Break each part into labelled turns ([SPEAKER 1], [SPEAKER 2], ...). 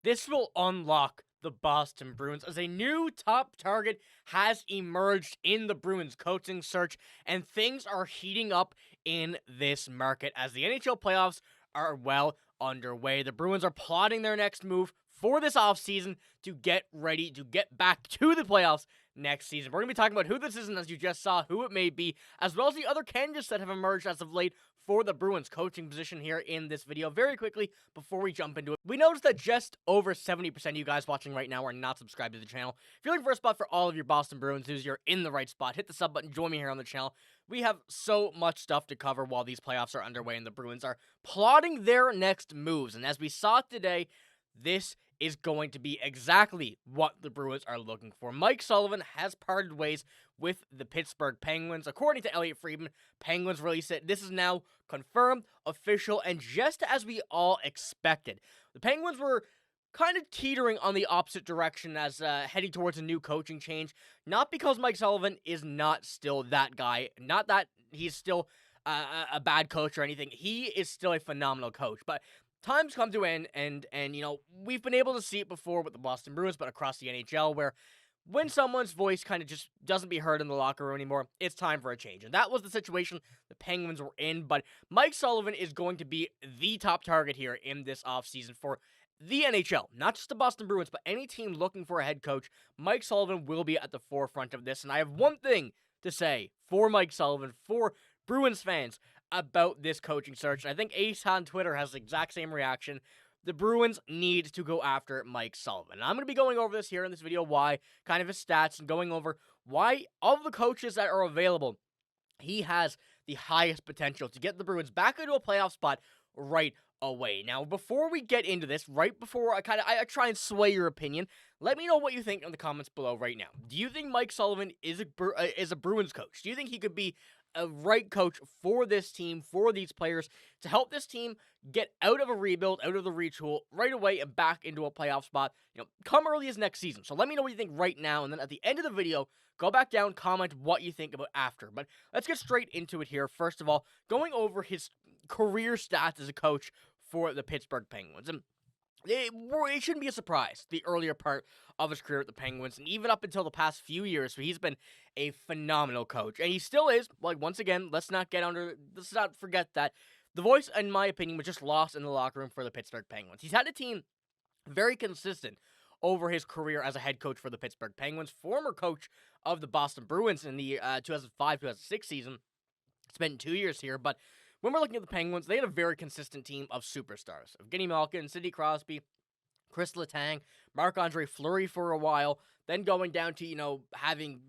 [SPEAKER 1] This will unlock the Boston Bruins as a new top target has emerged in the Bruins coaching search, and things are heating up in this market as the NHL playoffs are well underway. The Bruins are plotting their next move for this offseason to get ready to get back to the playoffs next season. We're going to be talking about who this is, and as you just saw, who it may be, as well as the other candidates that have emerged as of late for the Bruins coaching position here in this video. Very quickly, before we jump into it, we noticed that just over 70% of you guys watching right now are not subscribed to the channel. If you're looking for a spot for all of your Boston Bruins news, you're in the right spot. Hit the sub button, join me here on the channel. We have so much stuff to cover while these playoffs are underway and the Bruins are plotting their next moves. And as we saw today, this is going to be exactly what the Bruins are looking for. Mike Sullivan has parted ways with the Pittsburgh Penguins. According to Elliot Friedman, Penguins released it. This is now confirmed, official, and just as we all expected. The Penguins were kind of teetering on the opposite direction as heading towards a new coaching change. Not because Mike Sullivan is not still that guy. Not that he's still a bad coach or anything. He is still a phenomenal coach. But time's come to an end, and, you know, we've been able to see it before with the Boston Bruins, but across the NHL, where when someone's voice kind of just doesn't be heard in the locker room anymore, it's time for a change. And that was the situation the Penguins were in, but Mike Sullivan is going to be the top target here in this offseason for the NHL. Not just the Boston Bruins, but any team looking for a head coach. Mike Sullivan will be at the forefront of this, and I have one thing to say for Mike Sullivan, for Bruins fans, about this coaching search. And I think Ace on Twitter has the exact same reaction. The Bruins need to go after Mike Sullivan. And I'm going to be going over this here in this video, why, kind of his stats, and going over why, of the coaches that are available, he has the highest potential to get the Bruins back into a playoff spot right away. Now, before we get into this, right before I try and sway your opinion, let me know what you think in the comments below right now. Do you think Mike Sullivan is a Bruins coach? Do you think he could be a right coach for this team, for these players, to help this team get out of a rebuild, out of the retool right away and back into a playoff spot, you know, come early as next season? So let me know what you think right now, and then at the end of the video, go back down, comment what you think about after. But let's get straight into it here. First of all, going over his career stats as a coach for the Pittsburgh Penguins. And it shouldn't be a surprise, the earlier part of his career at the Penguins, and even up until the past few years, so he's been a phenomenal coach, and he still is. Like, once again, let's not forget that the voice, in my opinion, was just lost in the locker room for the Pittsburgh Penguins. He's had a team very consistent over his career as a head coach for the Pittsburgh Penguins, former coach of the Boston Bruins in the 2005-2006 season. Spent 2 years here, but when we're looking at the Penguins, they had a very consistent team of superstars. Evgeny Malkin, Sidney Crosby, Chris Letang, Marc-Andre Fleury for a while, then going down to, you know, having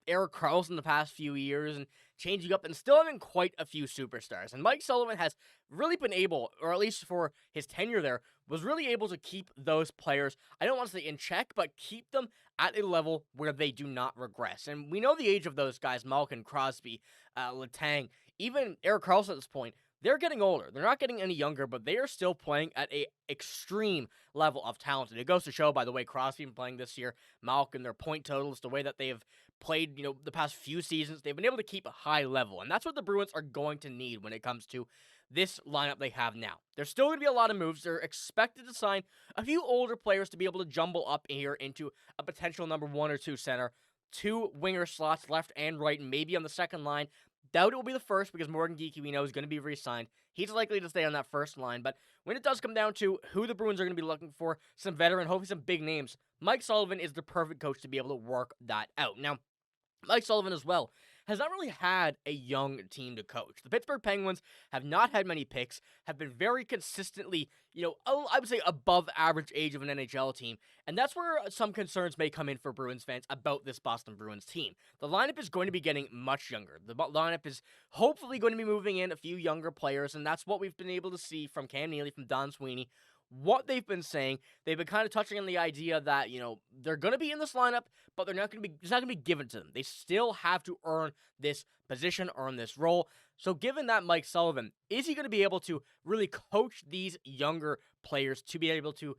[SPEAKER 1] Erik Karlsson the past few years and changing up and still having quite a few superstars. And Mike Sullivan has really been able, or at least for his tenure there, was really able to keep those players, I don't want to say in check, but keep them at a level where they do not regress. And we know the age of those guys, Malkin, Crosby, Letang, even Erik Karlsson at this point. They're getting older. They're not getting any younger, but they are still playing at an extreme level of talent. And it goes to show, by the way, Crosby been playing this year, Malkin, their point totals, the way that they have played, you know, the past few seasons, they've been able to keep a high level. And that's what the Bruins are going to need when it comes to this lineup they have now. There's still going to be a lot of moves. They're expected to sign a few older players to be able to jumble up here into a potential number 1 or 2 center, 2 winger slots, left and right, and maybe on the second line. Doubt it will be the first because Morgan Geekie, we know, is going to be re-signed. He's likely to stay on that first line, but when it does come down to who the Bruins are going to be looking for, some veteran, hopefully some big names, Mike Sullivan is the perfect coach to be able to work that out. Now, Mike Sullivan as well has not really had a young team to coach. The Pittsburgh Penguins have not had many picks, have been very consistently, you know, I would say above average age of an NHL team, and that's where some concerns may come in for Bruins fans about this Boston Bruins team. The lineup is going to be getting much younger. The lineup is hopefully going to be moving in a few younger players, and that's what we've been able to see from Cam Neely, from Don Sweeney. What they've been saying, they've been kind of touching on the idea that, you know, they're going to be in this lineup, but it's not going to be given to them. They still have to earn this position, earn this role. So given that Mike Sullivan, is he going to be able to really coach these younger players to be able to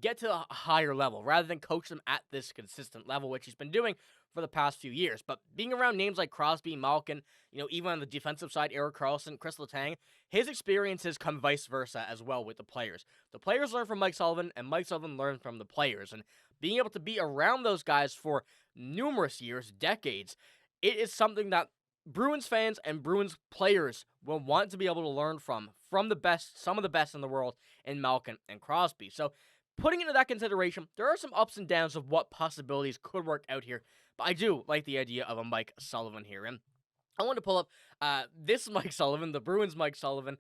[SPEAKER 1] get to a higher level rather than coach them at this consistent level, which he's been doing for the past few years. But being around names like Crosby, Malkin, even on the defensive side, Erik Karlsson, Chris Letang, his experiences come vice versa as well with the players. The players learn from Mike Sullivan, and Mike Sullivan learns from the players. And being able to be around those guys for numerous years, decades, it is something that Bruins fans and Bruins players will want to be able to learn from the best, some of the best in the world in Malkin and Crosby. So putting into that consideration, there are some ups and downs of what possibilities could work out here, but I do like the idea of a Mike Sullivan here. And I want to pull up this Mike Sullivan, the Bruins Mike Sullivan,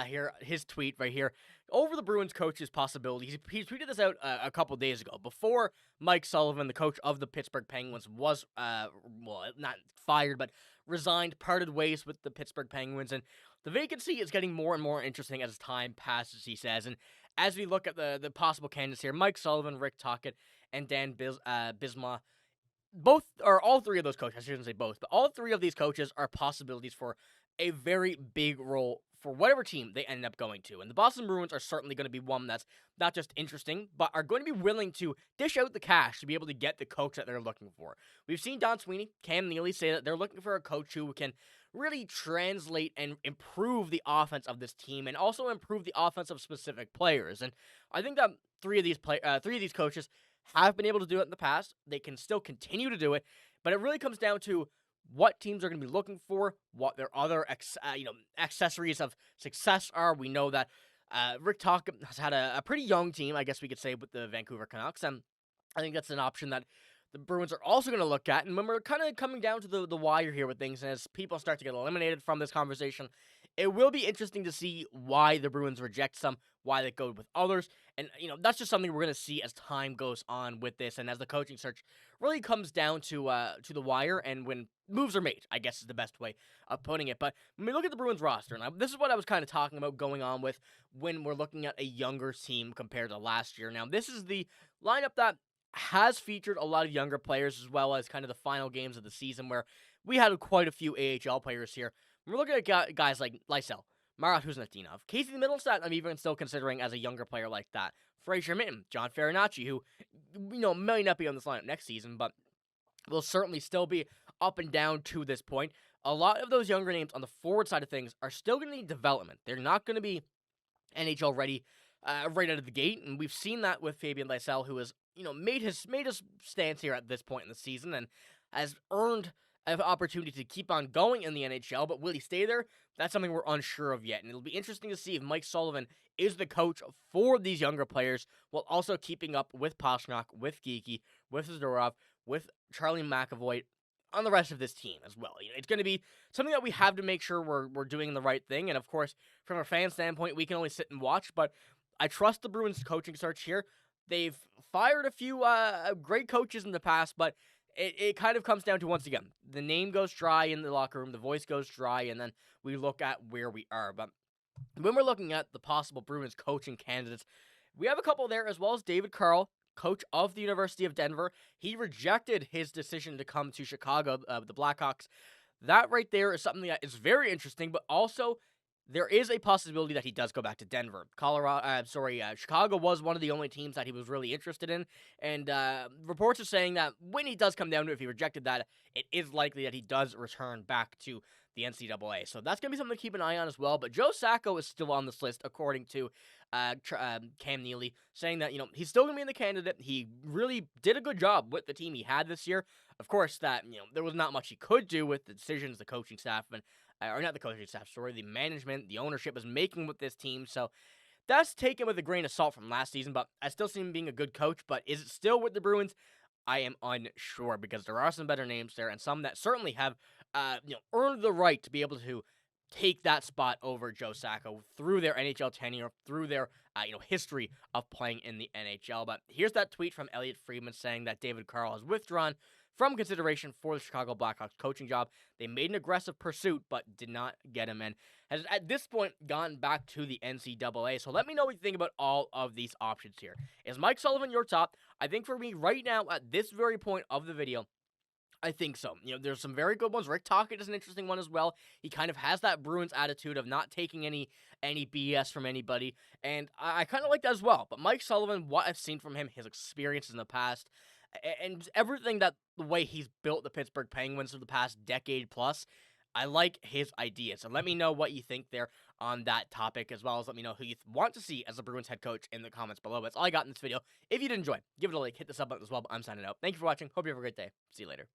[SPEAKER 1] here, his tweet right here, over the Bruins coach's possibilities. He tweeted this out a couple days ago, before Mike Sullivan, the coach of the Pittsburgh Penguins, was, not fired, but resigned, parted ways with the Pittsburgh Penguins. And the vacancy is getting more and more interesting as time passes, he says. And as we look at the possible candidates here, Mike Sullivan, Rick Tocchet, and Dan Bisma, all three of those coaches, I shouldn't say both, but all three of these coaches are possibilities for a very big role for whatever team they end up going to. And the Boston Bruins are certainly going to be one that's not just interesting, but are going to be willing to dish out the cash to be able to get the coach that they're looking for. We've seen Don Sweeney, Cam Neely say that they're looking for a coach who can really translate and improve the offense of this team, and also improve the offense of specific players. And I think that three of these coaches have been able to do it in the past. They can still continue to do it, but it really comes down to what teams are going to be looking for, what their other accessories of success are. We know that Rick Tocchet has had a pretty young team, I guess we could say, with the Vancouver Canucks, and I think that's an option that the Bruins are also going to look at. And when we're kind of coming down to the wire here with things, and as people start to get eliminated from this conversation, it will be interesting to see why the Bruins reject some, why they go with others. And, that's just something we're going to see as time goes on with this, and as the coaching search really comes down to the wire, and when moves are made, I guess is the best way of putting it. But when we look at the Bruins roster, and this is what I was kind of talking about going on with when we're looking at a younger team compared to last year. Now, this is the lineup that has featured a lot of younger players, as well as kind of the final games of the season, where we had quite a few AHL players here. We're looking at guys like Lysell, Marat Kuznetsov, Casey Middlestat, I'm even still considering as a younger player like that. Fraser Minton, John Farinacci, who, may not be on this lineup next season, but will certainly still be up and down to this point. A lot of those younger names on the forward side of things are still going to need development. They're not going to be NHL ready right out of the gate, and we've seen that with Fabian Lysell, who has made his stance here at this point in the season and has earned an opportunity to keep on going in the NHL. But will he stay there? That's something we're unsure of yet, and it'll be interesting to see if Mike Sullivan is the coach for these younger players, while also keeping up with Pastrnak, with Geeky, with Zadorov, with Charlie McAvoy, on the rest of this team as well. It's going to be something that we have to make sure we're doing the right thing. And of course, from a fan standpoint, we can only sit and watch, but I trust the Bruins coaching search here. They've fired a few great coaches in the past, but it kind of comes down to, once again, the name goes dry in the locker room, the voice goes dry, and then we look at where we are. But when we're looking at the possible Bruins coaching candidates, we have a couple there, as well as David Carl, coach of the University of Denver. He rejected his decision to come to Chicago, the Blackhawks. That right there is something that is very interesting, but also there is a possibility that he does go back to Denver. Chicago was one of the only teams that he was really interested in, and reports are saying that when he does come down to it, if he rejected that, it is likely that he does return back to the NCAA. So that's going to be something to keep an eye on as well. But Joe Sacco is still on this list, according to Cam Neely, saying that, he's still going to be in the candidate. He really did a good job with the team he had this year. Of course, that, there was not much he could do with the decisions the coaching staff, the management, the ownership is making with this team. So that's taken with a grain of salt from last season, but I still see him being a good coach. But is it still with the Bruins? I am unsure, because there are some better names there, and some that certainly have earned the right to be able to take that spot over Joe Sacco through their NHL tenure, through their history of playing in the NHL. But here's that tweet from Elliot Friedman saying that David Carl has withdrawn from consideration for the Chicago Blackhawks coaching job. They made an aggressive pursuit, but did not get him in. Has at this point gone back to the NCAA. So let me know what you think about all of these options here. Is Mike Sullivan your top? I think for me right now, at this very point of the video, I think so. There's some very good ones. Rick Tocchet is an interesting one as well. He kind of has that Bruins attitude of not taking any BS from anybody, and I kind of like that as well. But Mike Sullivan, what I've seen from him, his experience in the past, and everything that the way he's built the Pittsburgh Penguins for the past decade plus. I like his ideas. So let me know what you think there on that topic, as well as let me know who you want to see as the Bruins head coach in the comments below. That's all I got in this video. If you did enjoy, give it a like, hit the sub button as well. But I'm signing out. Thank you for watching. Hope you have a great day. See you later.